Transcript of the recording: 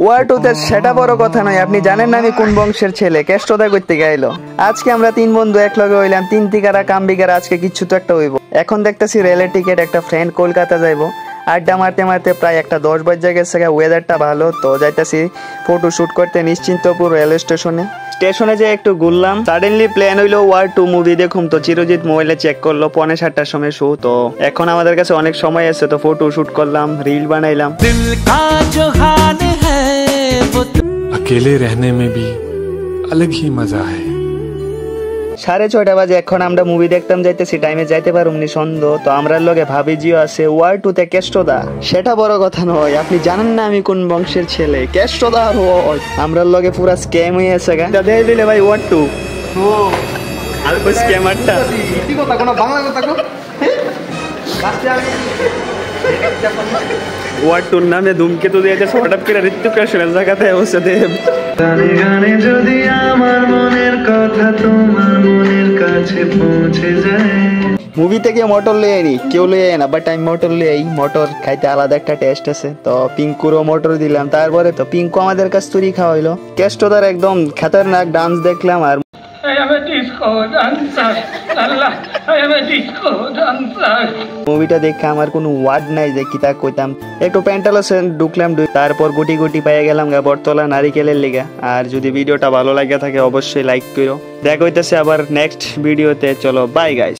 War টুতে সেটা বড় কথা নয়, আপনি জানেন না আমি কোন বংশের ছেলে, কেষ্টদা করতে গাইলো। আজকে আমরা 3 বন্ধু এক লগে হইলাম, 3 তিকারা কামবিকারা, আজকে কিচ্ছু তো একটা হইব। এখন দেখতেছি রেলের টিকিট, একটা ফ্রেন্ড কলকাতা যাইবো। আড্ডা মারতে মারতে প্রায় একটা 10 বাজে গেছে, ওয়েদারটা ভালো, তো যাইতেছি ফটো শুট করতে নিশ্চিন্তপুর রেল স্টেশনে যে একটু ঘুরলাম। সাডেনলি প্ল্যান হইলো ওয়ার 2 মুভি দেখুম, তো চিরজিৎ মোবাইলে চেক করলো 6:45টার সময় শো। তো এখন আমাদের কাছে অনেক সময় আছে, তো ফটো শুট করলাম, রিল বানাইলাম। अकेले रहने में भी अलग ही मजा है। 6:30 বাজে, এখন আমরা মুভি দেখতাম যাইতেছি, টাইমে যাইতে পারুমনি সন্দেহ। তো আমরার লগে ভাবিজিও আছে, ওয়ার 2 তে কেষ্টদা সেটা বড় কথা নয়, আপনি জানেন না আমি কোন বংশের ছেলে, কেষ্টদা আমরার লগে পুরা স্ক্যাম হয়ে আছে গা। দেখ দিলে ভাই ওয়ার 2 ও আলপো স্ক্যামারটা কি কথা, কোন বাংলা কথা কো কাছে আমি ওয়ার 2 নামে ধূমকেতু দিয়েছে, হঠাৎ করে ঋত্বিক রোশনের জায়গাতে বসে দেব। গানে গানে যদি আমার মনের কথা তোমার মনের কাছে পৌঁছে যায়। মুভি থেকে মোটর লয়ে আইনি, কেউ লয়ে আয় না, বাট আমি মোটর লয়ে আই। মোটর খাইতে আলাদা একটা টেস্ট আছে, তো পিঙ্কুরও মোটর দিলাম। তারপরে তো পিঙ্কু আমাদের কাছ তুরি খাওয়া হইলো। কেষ্টদার একদম খাতারনাক ডান্স দেখলাম। আর মুভিটা দেখে আমার কোনো ওয়ার্ড নাই যে কি তা কইতাম। একটু প্যান্টালোসে ঢুকলাম, তারপর গুটি গুটি পেয়ে গেলাম বটতলা নারিকেলের লিগা। আর যদি ভিডিওটা ভালো লাগে থাকে অবশ্যই লাইক করো। দেখা হইতেছে আবার নেক্সট ভিডিওতে, চলো বাই গাইস।